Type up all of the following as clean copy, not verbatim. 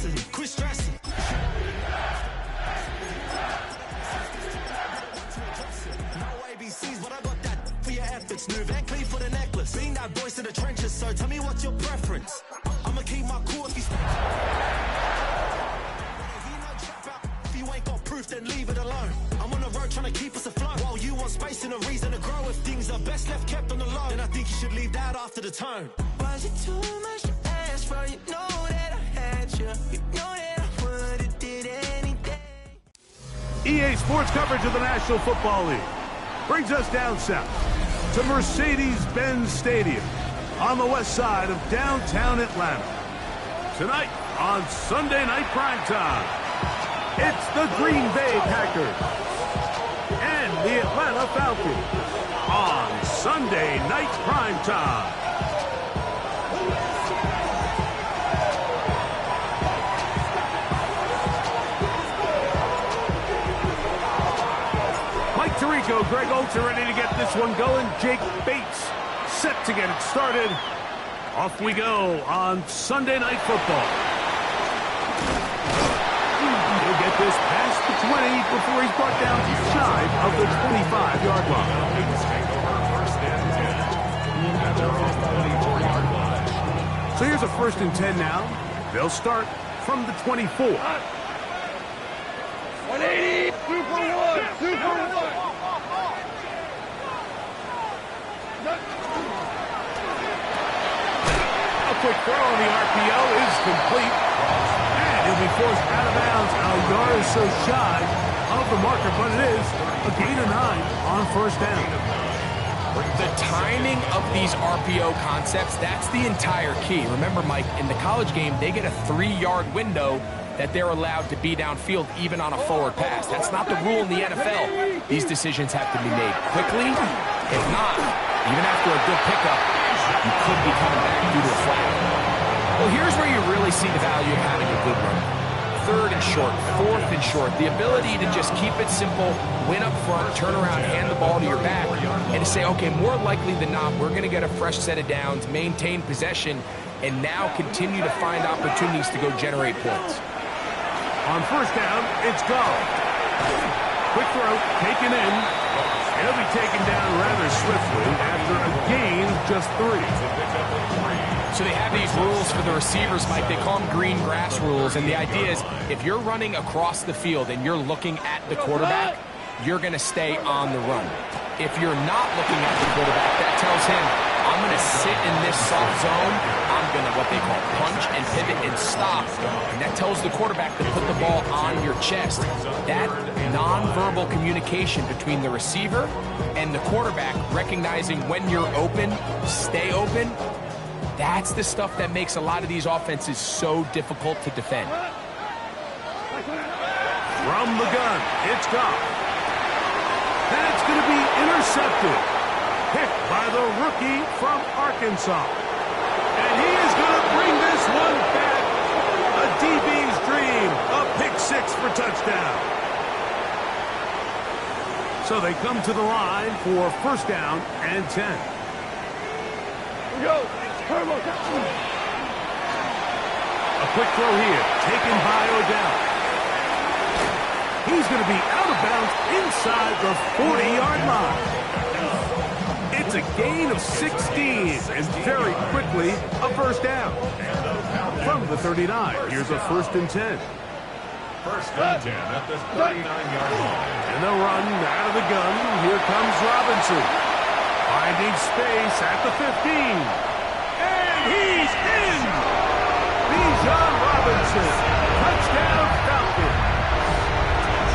stressing me. Quit stressing. No ABCs, but I got that for your efforts. New Van Cleef for the necklace. Being that voice in the trenches, so tell me what's your preference. I'ma keep my cool if you... If you ain't got proof, then leave it alone. I'm on the road trying to keep us afloat. While you want space and a reason to grow. If things are best left kept on the low, then I think you should leave that after the tone. Was it too much to ask for? You know that I had you. You know that I would've did anything. EA Sports coverage of the National Football League brings us down south to Mercedes-Benz Stadium on the west side of downtown Atlanta. Tonight on Sunday Night Primetime, it's the Green Bay Packers and the Atlanta Falcons on Sunday Night Primetime. Mike Tirico, Greg Olsen ready to get this one going. Jake Bates set to get it started. Off we go on Sunday Night Football. He'll get this past the 20 before he's brought down shy of the 25-yard line. So here's a 1st and 10 now. They'll start from the 24. 180! 2 for 1! 2 for 1! A quick throw on the RPO is complete. And he'll be forced out of bounds. A yard or so shy of the marker, but it is a gain of 9 on 1st down. The timing of these RPO concepts, that's the entire key. Remember, Mike, in the college game, they get a 3-yard window that they're allowed to be downfield even on a forward pass. That's not the rule in the NFL. These decisions have to be made quickly. If not, even after a good pickup, you could be coming back due to a flag. Well, here's where you really see the value of having a good run. 3rd and short, 4th and short. The ability to just keep it simple, win up front, turn around, hand the ball to your back, and to say, okay, more likely than not, we're going to get a fresh set of downs, maintain possession, and now continue to find opportunities to go generate points. On 1st down, it's gone. Quick throw, taken in. He'll be taken down rather swiftly after a gain of just 3. So they have these rules for the receivers, Mike. They call them green grass rules. And the idea is if you're running across the field and you're looking at the quarterback, you're going to stay on the run. If you're not looking at the quarterback, that tells him, I'm going to sit in this soft zone. I'm going to, what they call, punch and pivot and stop. And that tells the quarterback to put the ball on your chest. That nonverbal communication between the receiver and the quarterback, recognizing when you're open, stay open, that's the stuff that makes a lot of these offenses so difficult to defend. From the gun, it's gone. That's going to be intercepted. Picked by the rookie from Arkansas. And he is going to bring this one back. A DB's dream. A pick 6 for touchdown. So they come to the line for 1st down and 10. Here we go. A quick throw here, taken by Odell. He's going to be out of bounds inside the 40-yard line. It's a gain of 16, and very quickly a 1st down. From the 39, here's a 1st and 10. 1st and 10 at the 39-yard line. And the run out of the gun. Here comes Robinson. Finding space at the 15. He's in! Bijan Robinson. Touchdown Falcons.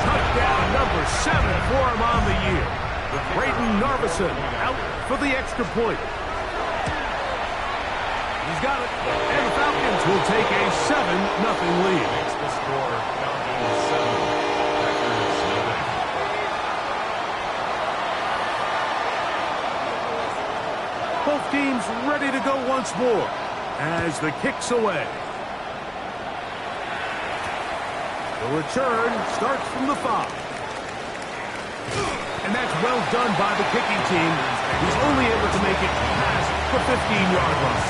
Touchdown number 7 for him on the year. With Braden Narvison out for the extra point. He's got it. And the Falcons will take a 7-0 lead. Makes the score Falcons 7. Packers nothing. Both teams ready to go once more as the kick's away. The return starts from the 5. And that's well done by the kicking team. He's only able to make it past the 15-yard line.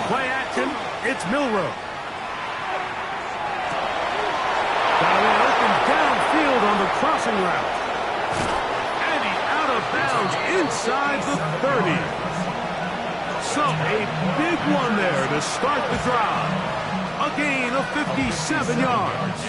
Play action. It's Milroe. Got a man open downfield on the crossing route. And he's out of bounds inside the 30. So a big one there to start the drive. A gain of 57 yards.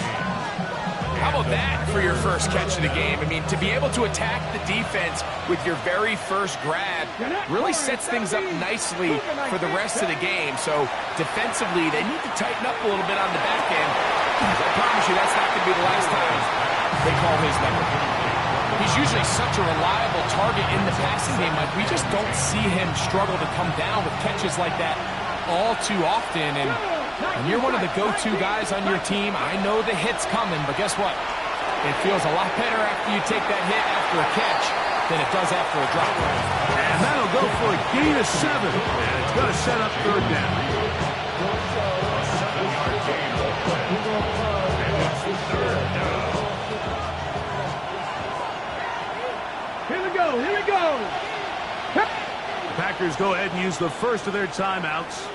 How about that for your first catch of the game? I mean, to be able to attack the defense with your very first grab really sets things up nicely for the rest of the game. So defensively, they need to tighten up a little bit on the back end. I promise you that's not going to be the last time they call his number. He's usually such a reliable target in the passing game. Like, we just don't see him struggle to come down with catches like that all too often. And when you're one of the go-to guys on your team, I know the hit's coming, but guess what? It feels a lot better after you take that hit after a catch than it does after a drop. And that'll go for a gain of 7. And it's going to set up third down. Here we go, here we go. The Packers go ahead and use the first of their timeouts.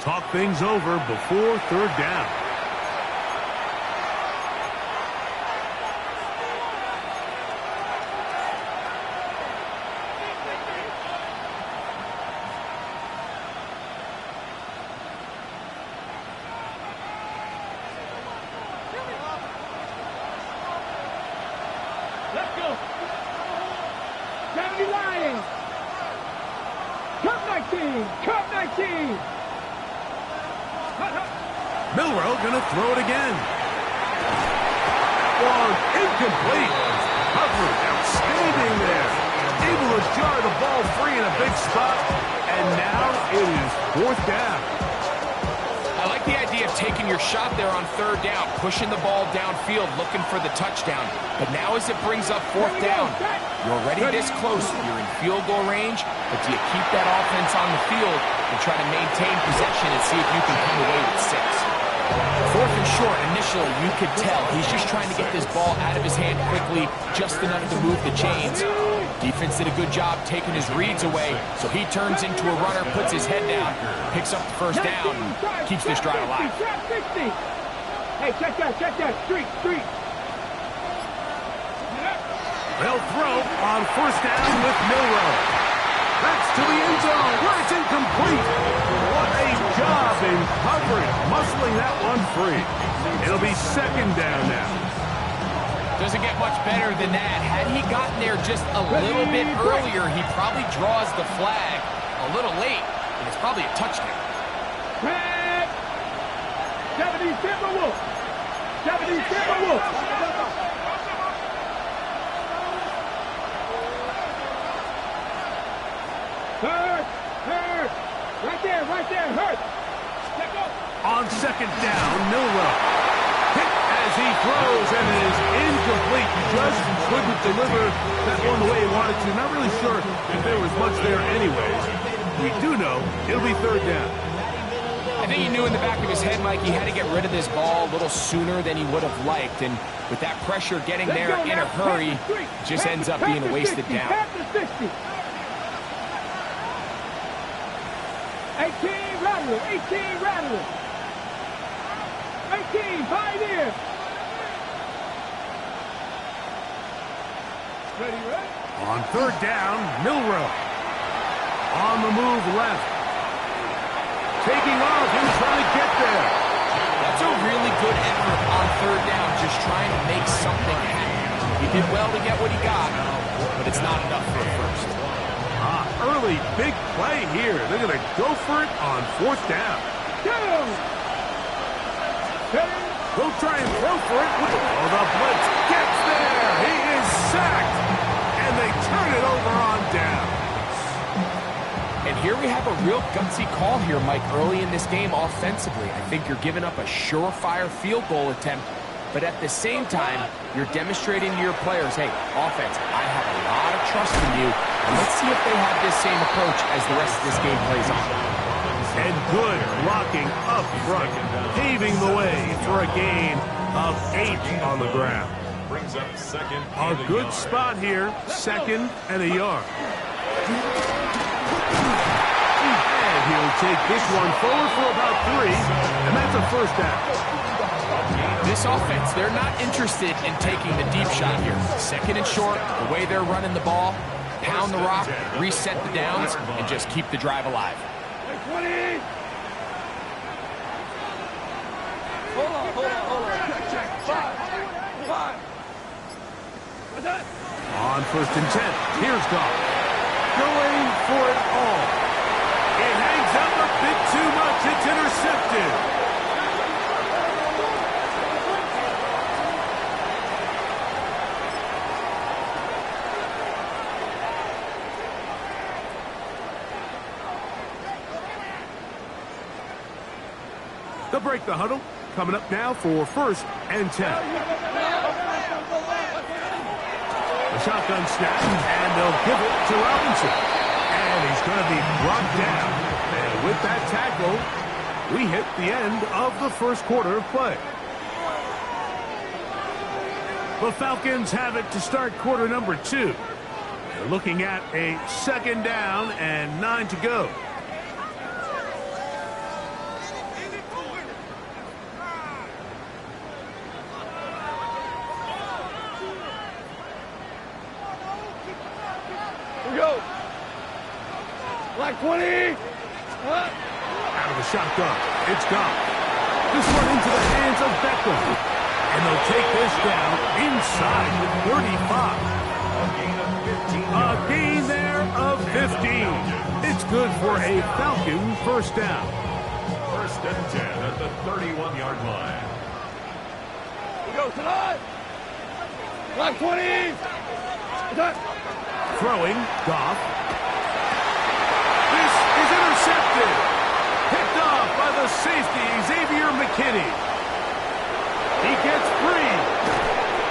Talk things over before third down. Let's go. 70 Lions. Cut 19. Cut 19. Milroe going to throw it again. That one incomplete. Covered outstanding there. Able to jar the ball free in a big spot. And now it is fourth down. I like the idea of taking your shot there on third down, pushing the ball downfield, looking for the touchdown. But now as it brings up fourth down, you're already this close. You're in field goal range, but do you keep that offense on the field and try to maintain possession and see if you can come away with 6? Fourth and short, initially, you could tell he's just trying to get this ball out of his hand quickly, just enough to move the chains. Defense did a good job taking his reads away, so he turns into a runner, puts his head down, picks up the first down, and keeps this drive alive. Hey, check that, street. They'll throw on first down with Milroe. That's to the end zone, where it's incomplete. What a job in coverage, muscling that one free. It'll be second down now. Doesn't get much better than that. Had he gotten there just a little bit earlier, he probably draws the flag a little late, and it's probably a touchdown. 70 Timberwolves. 70 Timberwolves. Hurt. Right there, hurt. On second down, Milroe. Hit as he throws, and it is incomplete. Just couldn't deliver that one the way he wanted to. Not really sure if there was much there anyways. We do know it'll be third down. I think he knew in the back of his head, Mike, he had to get rid of this ball a little sooner than he would have liked. And with that pressure getting there in a hurry, it just ends up being a wasted down. 18 rattler. 18, pioneer. Ready? On third down, Milroe. On the move left. Taking off, he's trying to get there. That's a really good effort on third down, just trying to make something happen. He did well to get what he got, but it's not enough for a first. Early big play here. They're going to go for it on fourth down. They'll try and throw for it. Oh, the blitz gets there. He is sacked. And they turn it over on down. And here we have a real gutsy call here, Mike, early in this game offensively. I think you're giving up a surefire field goal attempt, but at the same time, you're demonstrating to your players, hey, offense, I have a lot of trust in you, and let's see if they have this same approach as the rest of this game plays on. And good blocking up front, paving the way for a gain of 8 on the ground. Brings up second. A good spot here, second and a yard. take this one forward for about 3, and that's a first down. This offense, they're not interested in taking the deep shot here. Second and short, the way they're running the ball, pound the rock, reset the downs, and just keep the drive alive. 20. Hold on. Five. What's that? On 1st and 10, here's Goff. Going for it all. It hangs up a bit too much. It's intercepted. They'll break the huddle. Coming up now for 1st and 10. The shotgun snap, and they'll give it to Robinson. And he's going to be brought down. And with that tackle, we hit the end of the first quarter of play. The Falcons have it to start quarter number 2. They're looking at a 2nd down and 9 to go. Black 20. Out of the shotgun. It's gone. This one into the hands of Beckham. And they'll take this down inside the 35. A gain there of 15. It's good for a Falcon first down. 1st and 10 at the 31-yard line. We go tonight. Black 20. Throwing, Goff. This is intercepted. Picked off by the safety, Xavier McKinney. He gets free.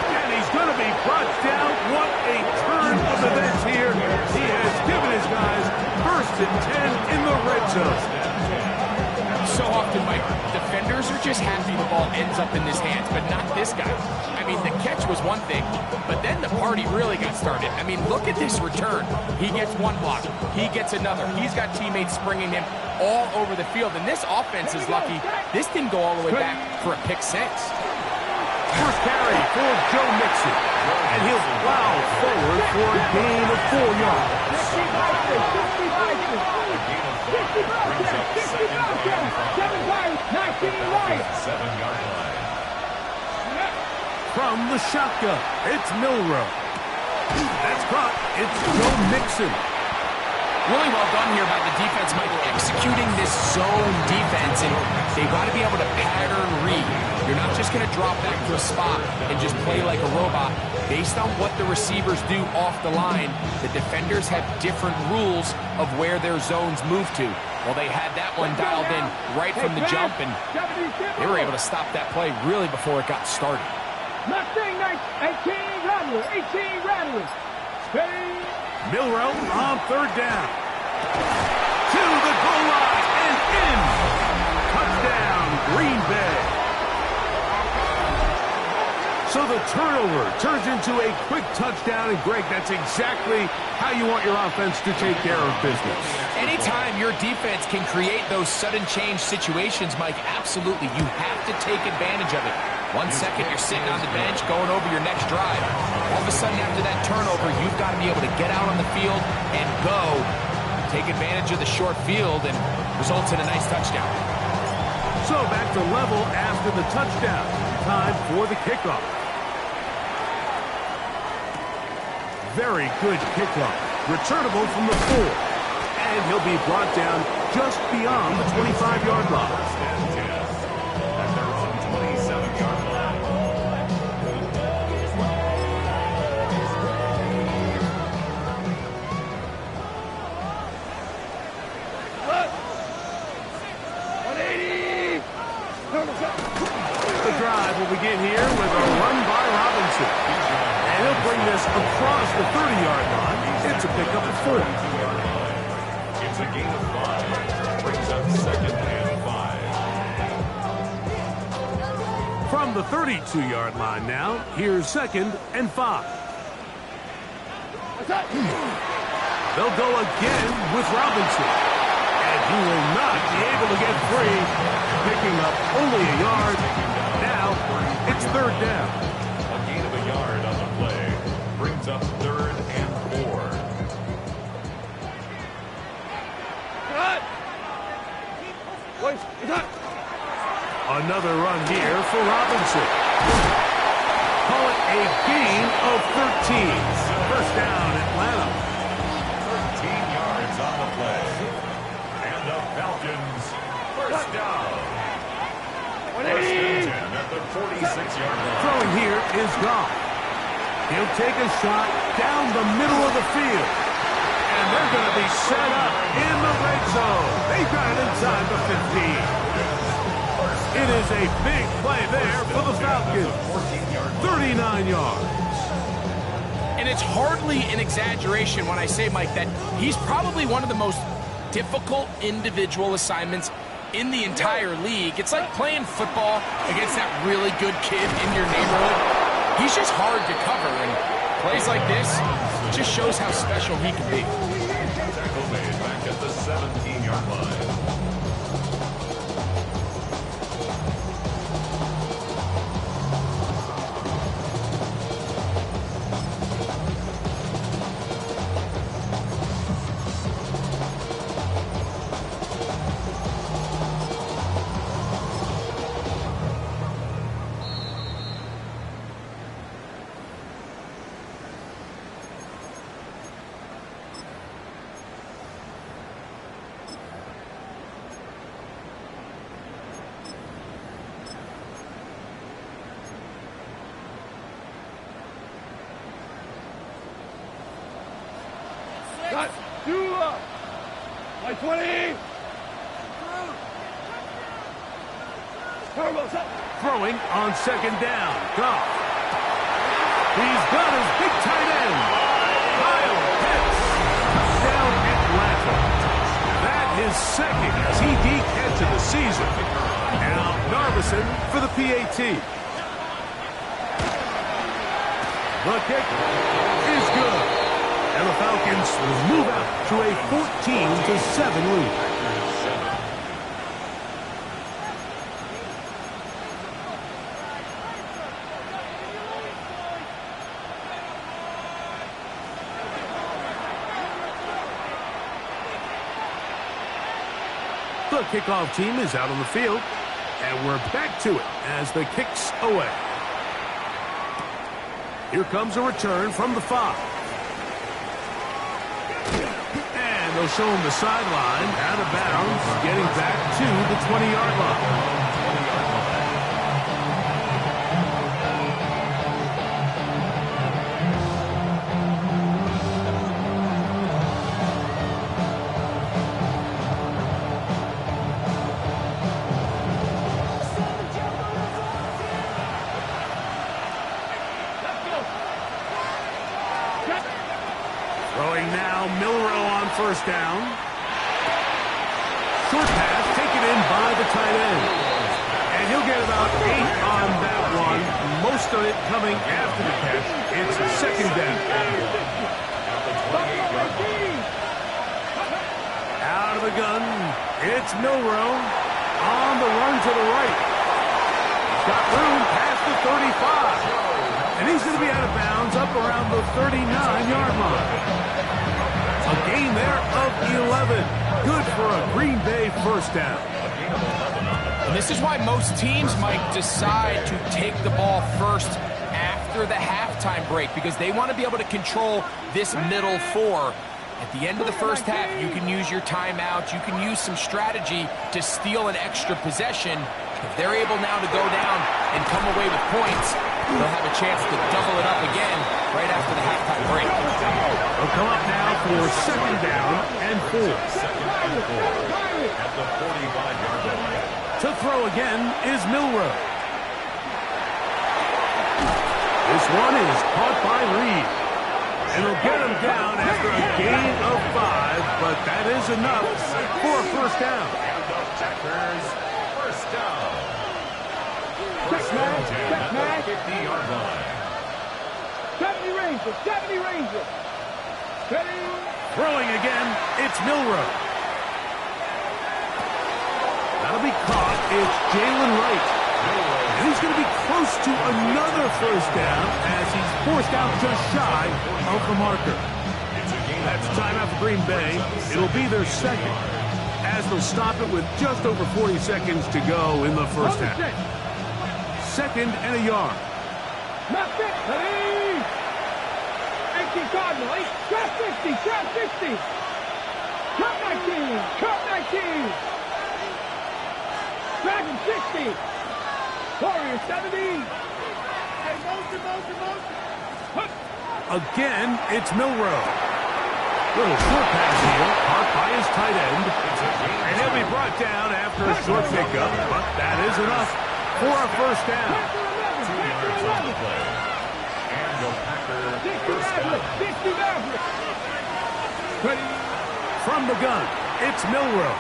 And he's going to be brought down. What a turn of events here. He has given his guys 1st and 10 in the red zone. So often, Mike, defenders are just happy the ball ends up in his hands, but not this guy. I mean, the catch was one thing, but then the party really got started. I mean, look at this return. He gets one block. He gets another. He's got teammates springing him all over the field, and this offense is lucky. This didn't go all the way back for a pick 6. First carry for Joe Mixon, and he'll plow forward for a gain of 4 yards. From the shotgun, it's Milrow. That's caught. It's Joe Mixon. Really well done here by the defense, Mike, executing this zone defense, and they've got to be able to pattern read. You're not just going to drop back to a spot and just play like a robot. Based on what the receivers do off the line, the defenders have different rules of where their zones move to. Well, they had that one dialed in right from the jump, and they were able to stop that play really before it got started. Mustang 18 Rattler. 18 Rattler. Milrow on 3rd down. To the goal line and in. Touchdown, Green Bay. So the turnover turns into a quick touchdown, and Greg, that's exactly how you want your offense to take care of business. Anytime your defense can create those sudden change situations, Mike, absolutely, you have to take advantage of it. 1 second, you're sitting on the bench, going over your next drive. All of a sudden, after that turnover, you've got to be able to get out on the field and go. Take advantage of the short field, and results in a nice touchdown. So back to level after the touchdown. Time for the kickoff. Very good kickoff. Returnable from the 4. And he'll be brought down just beyond the 25-yard line. The drive will begin here with a run by Robinson. And he'll bring this across the 30-yard line. It's a pickup of 4. It's a gain of 5. Brings up 2nd and 5. From the 32-yard line now, here's 2nd and 5. They'll go again with Robinson. And he will not be able to get free, picking up only a yard. Now, it's third down. A gain of a yard on the play brings up 3rd and 4. Cut! Wait, cut! Another run here for Robinson. Call it a gain of 13. First down, Atlanta. 13 yards on the play. And the Falcons, first down. First and 10 at the 46-yard line. Throwing here is Goff. He'll take a shot down the middle of the field. And they're going to be set up in the red zone. They got it inside the 15. It is a big play there for the Falcons. 39 yards. And it's hardly an exaggeration when I say, Mike, that he's probably one of the most difficult individual assignments in the entire league. It's like playing football against that really good kid in your neighborhood. He's just hard to cover, and plays like this just shows how special he can be. Tackle made back at the 17-yard line. Cut! Do up! Like 20! Turbo, set! Throwing on second down. Goff. He's got his big tight end. Kyle Pitts. Touchdown Atlanta. That is second TD catch of the season. Now Narvison for the PAT. The kick is good. And the Falcons will move out to a 14-7 lead. The kickoff team is out on the field, and we're back to it as the kick's away. Here comes a return from the 5. And they'll show him the sideline, out of bounds, getting back to the 20-yard line. Throwing now, Milrow on first down. Short pass taken in by the tight end. And he'll get about 8 on that one. Most of it coming after the catch. It's second down. Out of the gun, it's Milrow on the run to the right. Got room past the 35. And he's going to be out of bounds up around the 39-yard line. A gain there of 11. Good for a Green Bay first down. And this is why most teams might decide to take the ball first after the halftime break, because they want to be able to control this middle 4. At the end of the first half, you can use your timeout. You can use some strategy to steal an extra possession. If they're able now to go down and come away with points, they'll have a chance to double it up again right after the halftime break. They'll come up now for second down and 4. Second and 4 at the 45-yard line. To throw again is Milrow. This one is caught by Reed. And he'll get him down after a gain of 5, but that is enough for a first down. And the Packers, first down. First and 10 at the 50-yard line. 70 Rangers, 70 Rangers. Ready? Throwing again, it's Milrow. That'll be caught. It's Jalen Wright. And he's going to be close to another first down as he's forced out just shy of the marker. That's timeout for Green Bay. It'll be their second, as they'll stop it with just over 40 seconds to go in the first half. Second and a yard. Not 50. 18 Cardinal. Trap 50. Trap 60. Cut 19. Cut 19. Dragon 60. Warrior 70. Hey, motion. Again, it's Milrow. Little short pass here, caught by his tight end. And he'll be brought down after a short pickup, but that is enough for a first down. 2 yards on the play. And the Packer first down. From the gun, it's Milrow.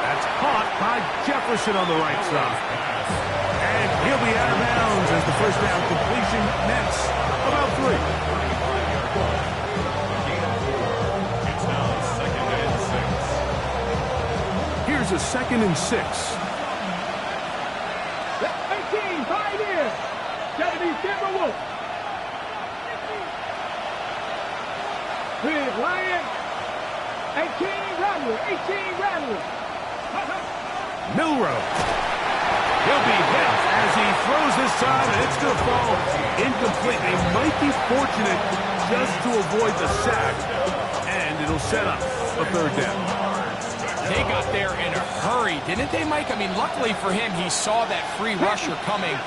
That's caught by Jefferson on the right side. And he'll be out of bounds as the first down completion nets about 3. It's now 2nd and 6. Here's a 2nd and 6. 18, Pioneer. 70, Timberwolf. With Lion. 18, Rattler. 18, Rattler. Milrow. He'll be hit as he throws this time, and it's going to fall incomplete. They might be fortunate just to avoid the sack, and it'll set up a third down. They got there in a hurry, didn't they, Mike? I mean, luckily for him, he saw that free rusher coming,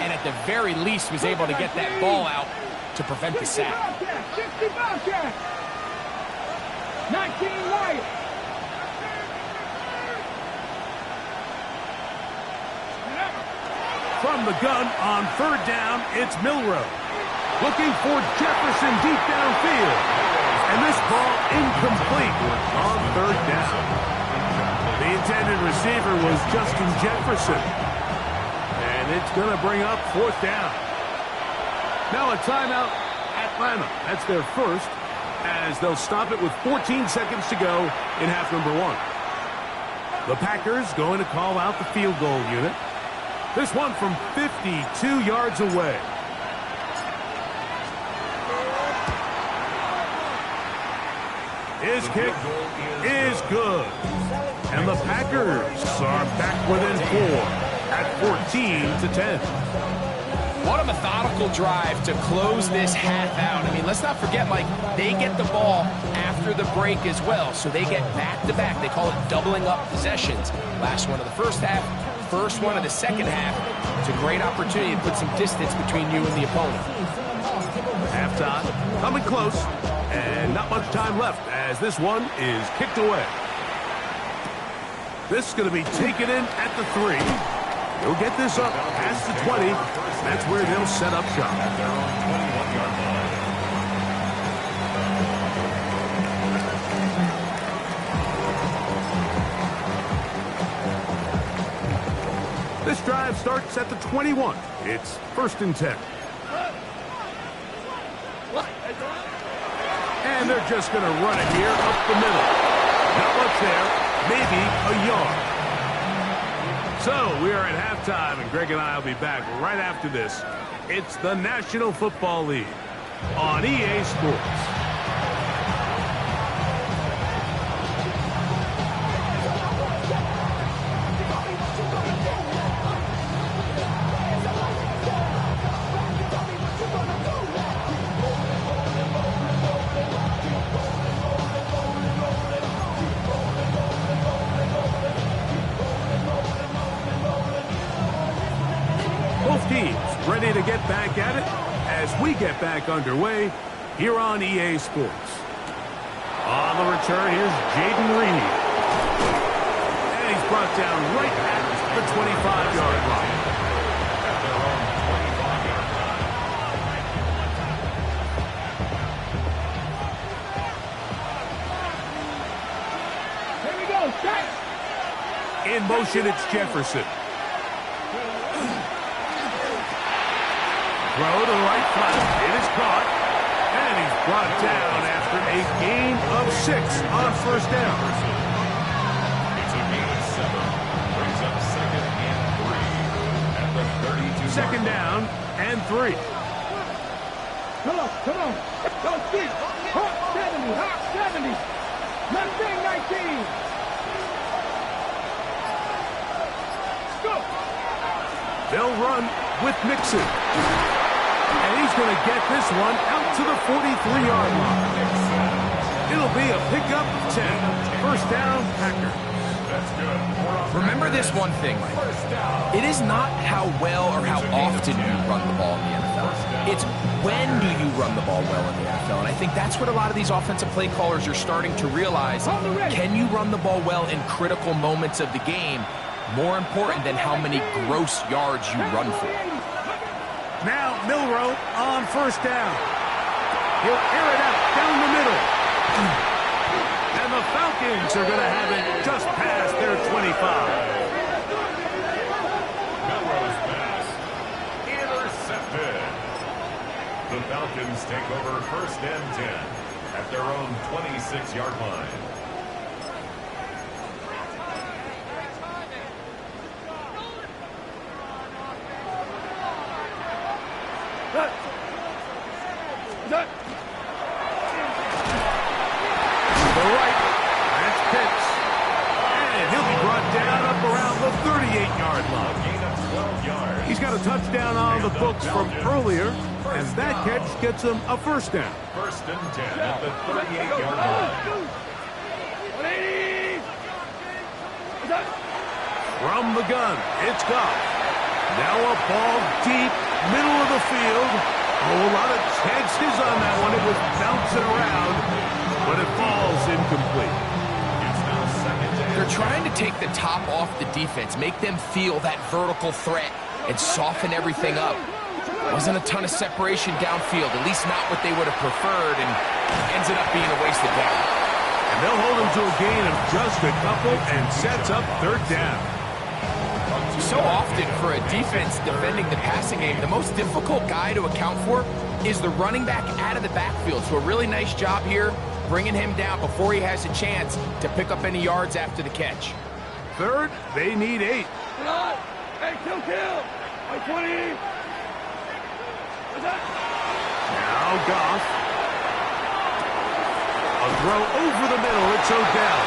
and at the very least was able to get that ball out to prevent the sack. 60 Bobcat. 19 Wyatt. From the gun on third down, it's Milrow. Looking for Jefferson deep downfield. And this ball incomplete on third down. The intended receiver was Justin Jefferson. And it's going to bring up fourth down. Now a timeout, Atlanta. That's their first, as they'll stop it with 14 seconds to go in half number 1. The Packers going to call out the field goal unit. This one from 52 yards away. His kick is good. And the Packers are back within 4 at 14-10. What a methodical drive to close this half out. I mean, let's not forget, Mike, they get the ball after the break as well, so they get back-to-back. They call it doubling up possessions. Last one of the first half, first one of the second half. It's a great opportunity to put some distance between you and the opponent. Halftime coming close, and not much time left as this one is kicked away. This is going to be taken in at the 3. He'll get this up past the 20. That's where they'll set up shop. At their own 21-yard line. This drive starts at the 21. It's 1st and 10. And they're just going to run it here up the middle. Not much there, maybe a yard. So we are at halftime, and Greg and I will be back right after this. It's the National Football League on EA Sports. Ready to get back at it as we get back underway here on EA Sports. On the return, here's Jaden Reed. And he's brought down right at the 25-yard line. Here we go, set. In motion, it's Jefferson. Throw to the right flat. It is caught. And he's brought down after a gain of 6 on first down. It's a gain of second down and 3. Come on. Go speed. Hot 70. Hot 70. Mustang 19. Go. They'll run with Mixon. And he's going to get this one out to the 43-yard line. It'll be a pickup of 10. First down, Packers. That's good. Remember this one thing, Mike. It is not how well or how often you run the ball in the NFL. It's when do you run the ball well in the NFL. And I think that's what a lot of these offensive play callers are starting to realize. Can you run the ball well in critical moments of the game? More important than how many gross yards you run for. Now Milroe on first down. He'll air it out down the middle. And the Falcons are going to have it just past their 25. Milroe's pass intercepted. The Falcons take over first and 10 at their own 26-yard line. To the right, that's Pitts. And he'll be brought down up around the 38-yard line. Gain of 12 yards. He's got a touchdown on the books from earlier, and that catch gets him a first down. First and 10 at the 38-yard line. 180. From the gun, it's Goff. Now a ball deep, middle of the field. Oh, a lot of chances on that one. It was bouncing around, but it falls incomplete. It's now second down. They're trying to take the top off the defense, make them feel that vertical threat, and soften everything up. Wasn't a ton of separation downfield, at least not what they would have preferred, and ends up being a wasted down. And they'll hold him to a gain of just a couple and sets up third down. So often for a defense defending the passing game, the most difficult guy to account for is the running back out of the backfield. So a really nice job here, bringing him down before he has a chance to pick up any yards after the catch. Third, they need 8. Hey, kill. 20. Now Goff. A throw over the middle. It's Odell.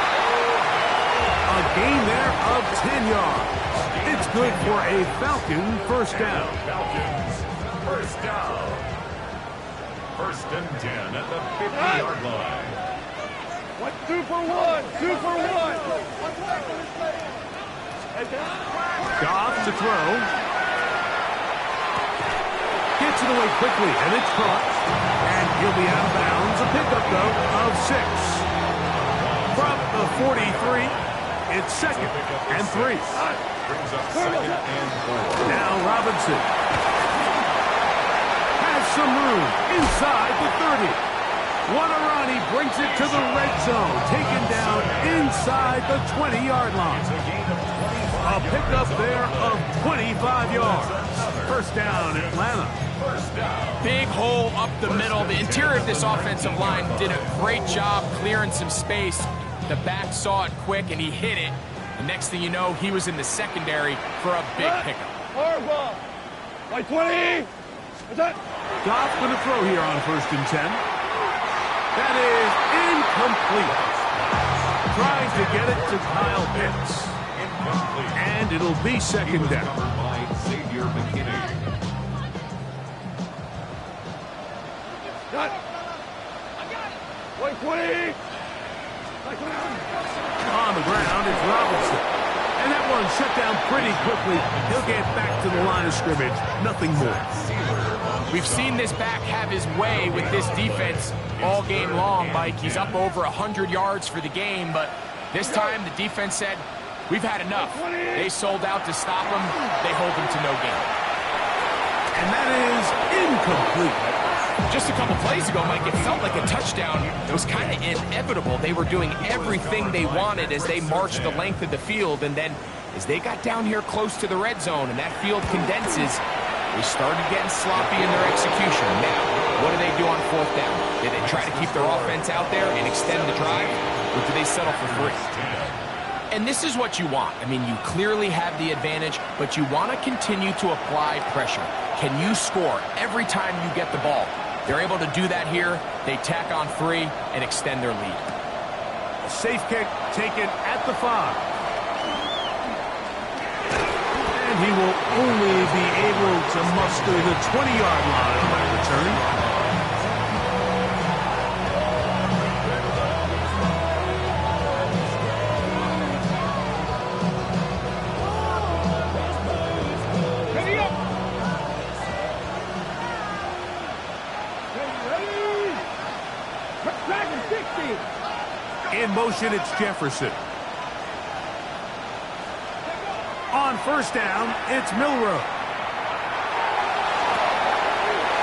A gain there of 10 yards. It's good for a Falcon first down. Falcons, first down. First and 10 at the 50-yard line. 2 for 1. 2 for 1. Goff to throw. Gets it away quickly, and it's caught. And he'll be out of bounds. A pickup, though, of 6. From the 43, it's second and 3. Brings up second and 4. Now Robinson has some room inside the 30. Wanarani brings it to the red zone, taken down inside the 20-yard line. A pickup there of 25 yards. First down, Atlanta. Big hole up the middle. The interior of this offensive line did a great job clearing some space. The back saw it quick, and he hit it. The next thing you know, he was in the secondary for a big pickup. Horrible. 20. Goff going to throw here on first and 10. That is incomplete. Trying to get it to Kyle Pitts. Incomplete. And it'll be second down. Covered by Xavier McKinney. Got 20. On the ground is Robinson. And that one shut down pretty quickly. He'll get back to the line of scrimmage. Nothing more. We've seen this back have his way with this defense all game long, Mike. He's up over 100 yards for the game, but this time the defense said, we've had enough. They sold out to stop him. They hold him to no gain. And that is incomplete. Just a couple plays ago, Mike, it felt like a touchdown. It was kind of inevitable. They were doing everything they wanted as they marched the length of the field, and then as they got down here close to the red zone and that field condenses, they started getting sloppy in their execution. Now, what do they do on fourth down? Do they try to keep their offense out there and extend the drive, or do they settle for 3? And this is what you want. I mean, you clearly have the advantage, but you want to continue to apply pressure. Can you score every time you get the ball? They're able to do that here. They tack on 3 and extend their lead. A safe kick taken at the 5. And he will only be able to muster the 20-yard line on that return. In motion, it's Jefferson. On first down, it's Milroe.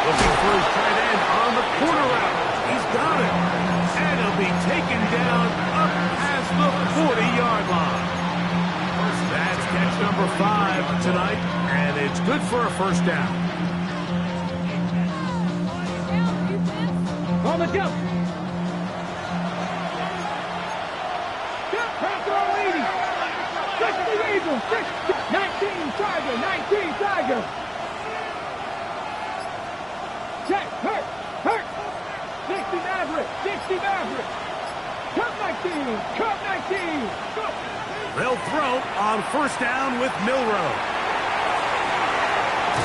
Looking for his tight end on the corner route. He's got it. And he'll be taken down up past the 40-yard line. That's catch number 5 tonight, and it's good for a first down. On the jump. Eagles, 19 Tiger. Check, hurt. 60 Maverick. Cup 19. Go. They'll throw on first down with Milroe.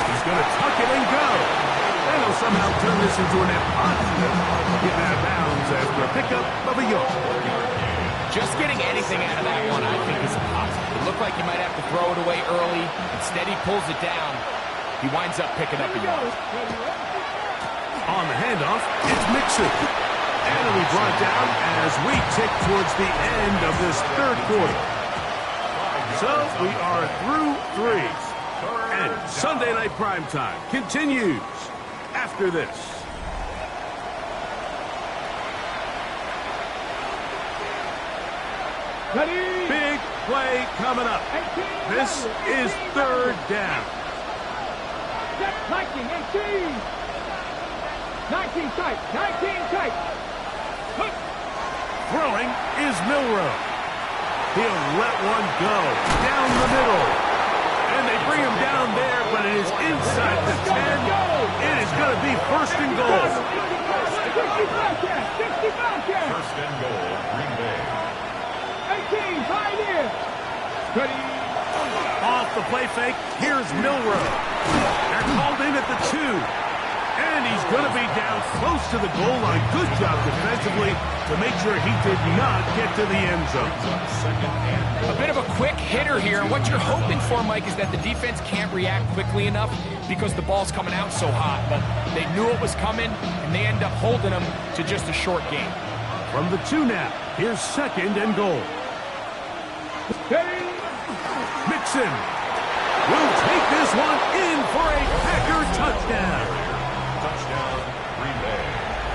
He's going to tuck it and go. And he'll somehow turn this into an impossible. Get out of bounds after a pickup of a yard. Just getting anything out of that one, I think, is impossible. It looked like he might have to throw it away early. Instead, he pulls it down. He winds up picking up a yard. On the handoff, it's Mixon. And he'll be brought down as we tick towards the end of this third quarter. So we are through 3. And Sunday Night Primetime continues after this. Big play coming up. This is third down. 19 tight. Throwing is Milroe. He'll let one go down the middle. And they bring him down there, but it is inside the 10. It is going to be first and goal. 65 First and goal, Green Bay. 18, pioneer. Ready. Off the play fake, here's Milroe. They're called in at the 2. And he's going to be down close to the goal line. Good job defensively to make sure he did not get to the end zone. A bit of a quick hitter here. And what you're hoping for, Mike, is that the defense can't react quickly enough because the ball's coming out so hot. But they knew it was coming, and they end up holding them to just a short game. From the 2 now, here's second and goal. Mixon will take this one in for a Packer touchdown. Touchdown, Green Bay.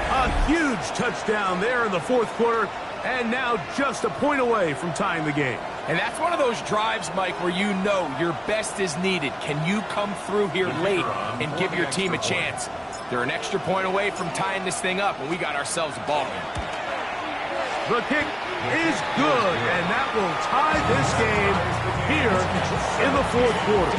A huge touchdown there in the fourth quarter, and now just a point away from tying the game. And that's one of those drives, Mike, where you know your best is needed. Can you come through here late and give your team a chance? They're an extra point away from tying this thing up, and we got ourselves a ball game. The kick is good, and that will tie this game here in the fourth quarter.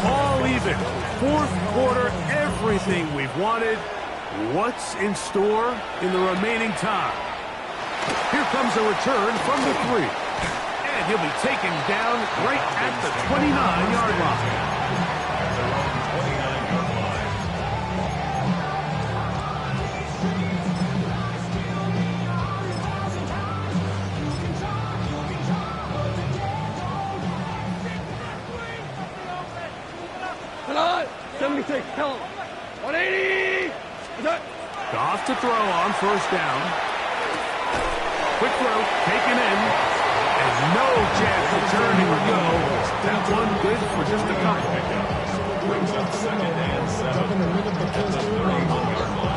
All even. Fourth quarter, everything we've wanted. What's in store in the remaining time? Here comes a return from the 3. And he'll be taken down right at the 29-yard line. Hold on. 76, tell him. 180. Goff to throw on first down. Quick throw, taken in. And no chance to turn, he would go. That one good for just a couple. Brings up second and 7 at the 31-yard line.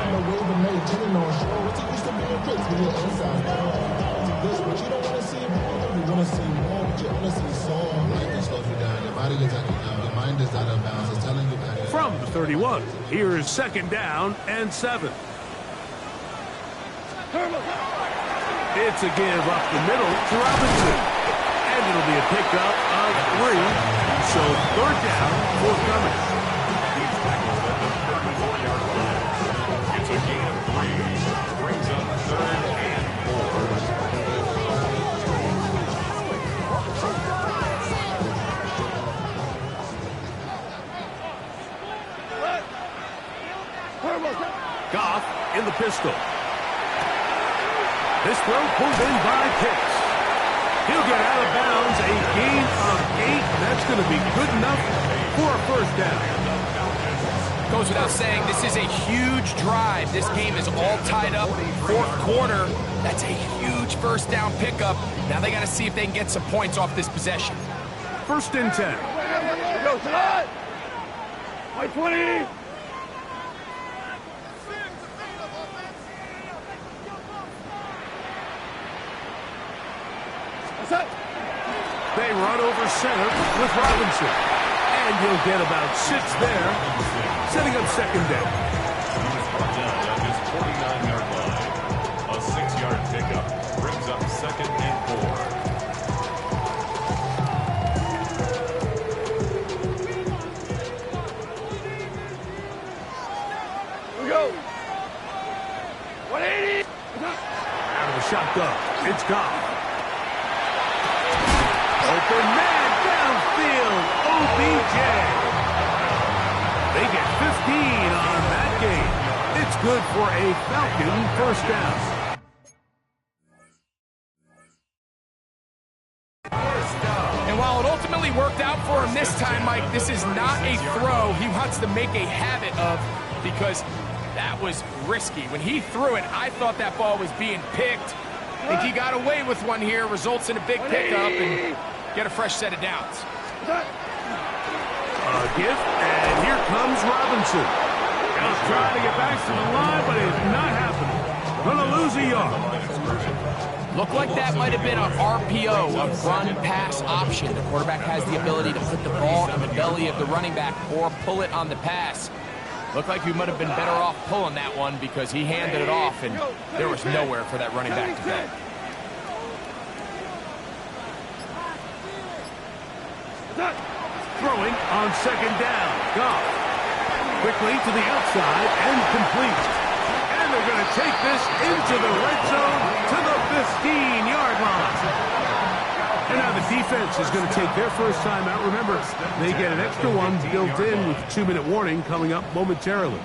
from the 31. Here's second down and 7. It's a give up the middle to Robinson. And it'll be a pickup of 3. So third down forthcoming. He's tackled at the 34-yard line. It's a gain of 3. Brings up third and 4. Goff in the pistol. This throw pulled in by Pitts. He'll get out of bounds, a gain of 8. That's going to be good enough for a first down. Goes without saying, this is a huge drive. This game is all tied up. Fourth quarter, that's a huge first down pickup. Now they got to see if they can get some points off this possession. First and 10. Go, Salah! White 20! They run over center with Robinson. And he'll get about 6 there, setting up second down. He was brought down at his 49-yard line. A 6-yard pickup brings up second and 4. We go! 180! Out of the shotgun, it's Goff. Open man downfield, OBJ. They get 15 on that game. It's good for a Falcon first down. And while it ultimately worked out for him this time, Mike, this is not a throw he wants to make a habit of because that was risky. When he threw it, I thought that ball was being picked. I think he got away with one here, results in a big pickup and get a fresh set of downs. A gift, and here comes Robinson. Now trying to get back to the line, but it's not happening. Gonna lose a yard. Looked like that might have been an RPO, a run-pass option. The quarterback has the ability to put the ball in the belly of the running back or pull it on the pass. Looked like he might have been better off pulling that one because he handed it off, and there was nowhere for that running back to go. Throwing on second down. Goff. Quickly to the outside and complete. And they're going to take this into the red zone to the 15-yard line. And now the defense is going to take their first time out. Remember, they get an extra one built in with 2-minute warning coming up momentarily.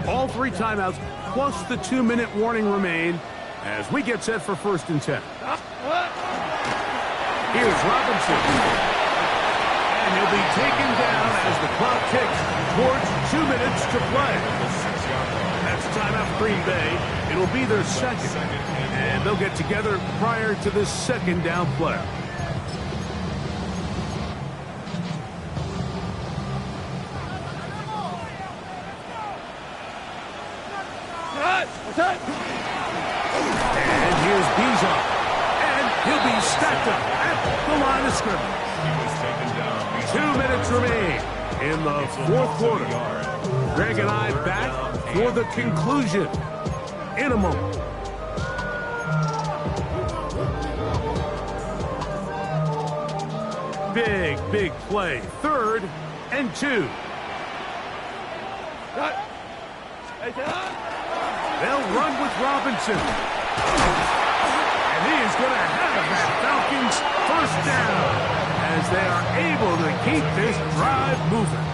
All 3 timeouts plus the 2-minute warning remain as we get set for first and 10. Here's Robinson. And he'll be taken down as the clock ticks towards 2 minutes to play. That's a timeout for Green Bay. It'll be their second. And they'll get together prior to this second down play. And here's Bijan. And he'll be stacked up at the line of scrimmage. 2 minutes remain in the fourth quarter. Greg and I back for the conclusion in a moment. Big play. 3rd and 2. They'll run with Robinson. And he is going to have that Falcons first down as they are able to keep this drive moving.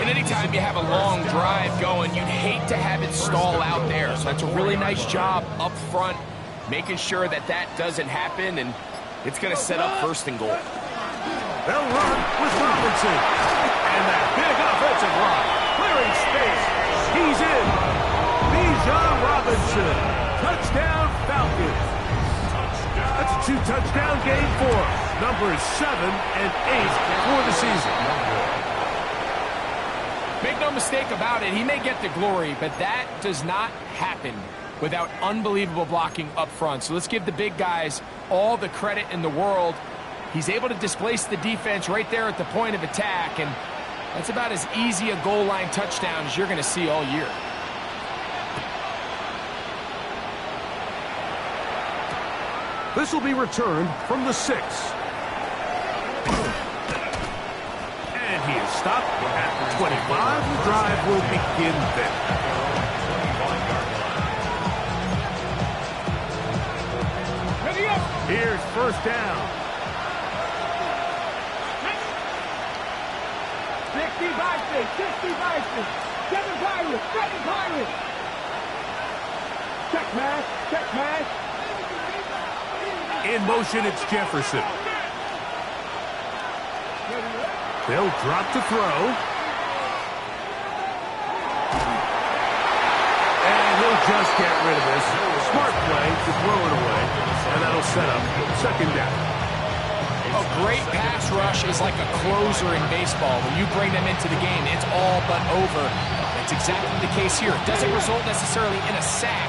And anytime you have a long drive going, you'd hate to have it stall out there. So that's a really nice job up front, making sure that that doesn't happen, and it's going to set up first and goal. They'll run with Robinson. And that big offensive line, clearing space. He's in. Bijan Robinson. Touchdown Falcons. That's a 2-touchdown game for numbers 7 and 8 for the season. Make no mistake about it, he may get the glory, but that does not happen without unbelievable blocking up front. So let's give the big guys all the credit in the world. He's able to displace the defense right there at the point of attack, and that's about as easy a goal line touchdown as you're going to see all year. This will be returned from the 6. And he is stopped at the 25. The drive will begin then. Here's first down. 60 Vikings, 60 Vikings, 7 Pirates, 7 Pirates. Check match, check match. In motion, it's Jefferson. They'll drop to throw. And he'll just get rid of this. Smart play to throw it away. And that'll set up second down. A great pass rush is like a closer in baseball. When you bring them into the game, it's all but over. That's exactly the case here. It doesn't result necessarily in a sack,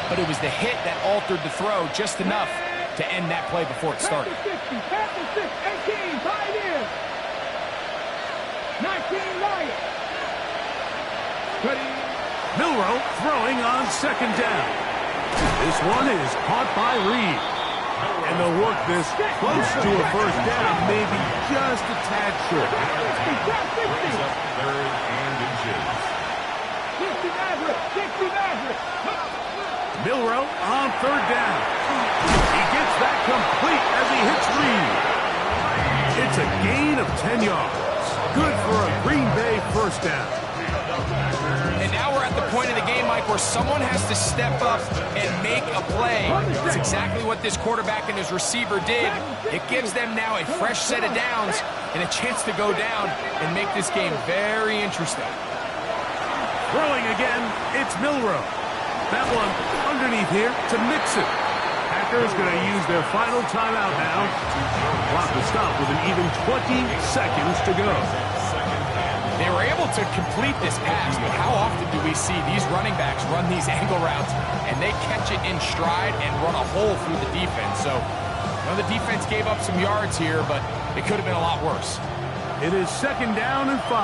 but it was the hit that altered the throw just enough to end that play before it started. 60, 6, 18, Pioneers. 19 Lions. Milroe throwing on second down. This one is caught by Reed. And they'll work this close to a first down, maybe just a tad short. 60. Third and inches. 60 Maverick, 60 Maverick. Milroe on third down. He gets that complete as he hits Reed. It's a gain of 10 yards. Good for a Green Bay first down. And now we're at the point of the game, Mike, where someone has to step up and make a play. It's exactly what this quarterback and his receiver did. It gives them now a fresh set of downs and a chance to go down and make this game very interesting. Throwing again, it's Milroe. That one underneath here to Mixon. Packers going to use their final timeout now. Clock will stop with an even 20 seconds to go. They were able to complete this pass, but how often do we see these running backs run these angle routes and they catch it in stride and run a hole through the defense? So, the defense gave up some yards here, but it could have been a lot worse. It is second down and 5.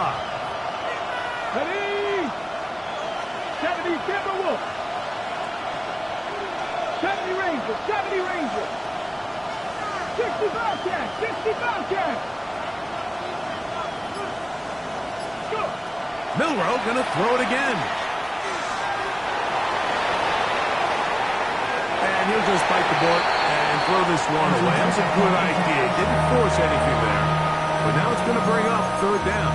Ready? 70 Timberwolves. 70 Rangers, 70 Rangers. 60 Bobcats, 60 Bobcats. Milroe going to throw it again. And he'll just bite the bullet and throw this one away. That's a good idea. Didn't force anything there. But now it's going to bring up third down.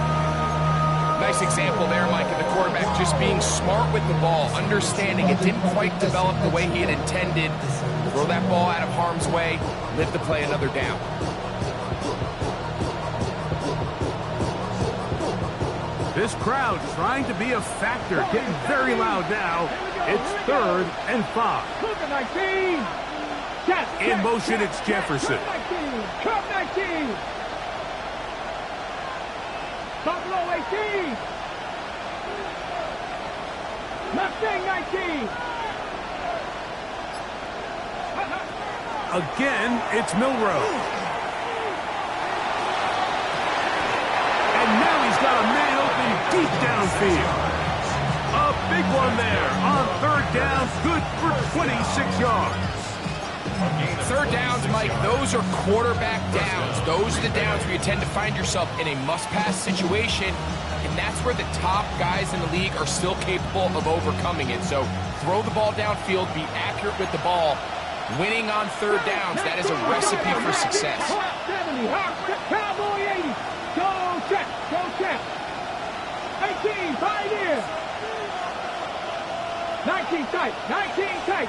Nice example there, Mike, of the quarterback just being smart with the ball, understanding it didn't quite develop the way he had intended. Throw that ball out of harm's way, live to play another down. This crowd trying to be a factor, getting very loud now. It's third and 5. In motion, it's Jefferson. Cup 19. Buffalo 18. Mustang 19. Again, it's Milroe. And now he's got a man open deep downfield. A big one there on third down, good for 26 yards. Third downs, Mike, those are quarterback downs. Those are the downs where you tend to find yourself in a must-pass situation, and that's where the top guys in the league are still capable of overcoming it. So throw the ball downfield, be accurate with the ball. Winning on third downs, that is a recipe for success. 70, Cowboy 80. Go check, go check. 18, Pioneer. 19 tight, 19 tight.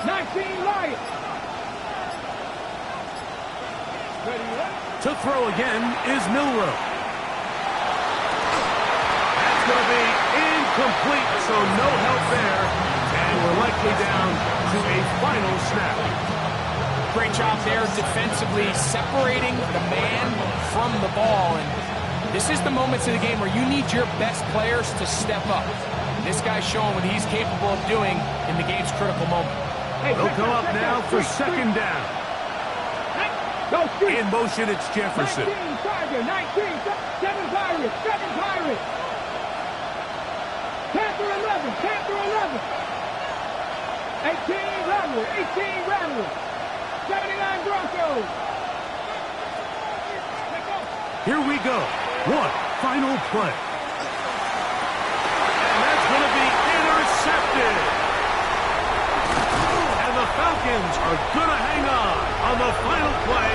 19 Lions. To throw again is Milroe. That's going to be incomplete, so no help there. And we're likely down to a final snap. Great job there defensively, separating the man from the ball. And This is the moments of the game where you need your best players to step up. This guy's showing what he's capable of doing in the game's critical moment. They'll come up now for second down. In motion, it's Jefferson. 19, Tiger, 19, 7 Pirates, 7 Pirates. Panther 11, Panther 11. 18 Rebel, 18 Rebel. 79 Broncos. Here we go. One final play. And that's going to be intercepted. And the Falcons are going to hang on the final play.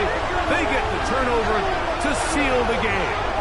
They get the turnover to seal the game.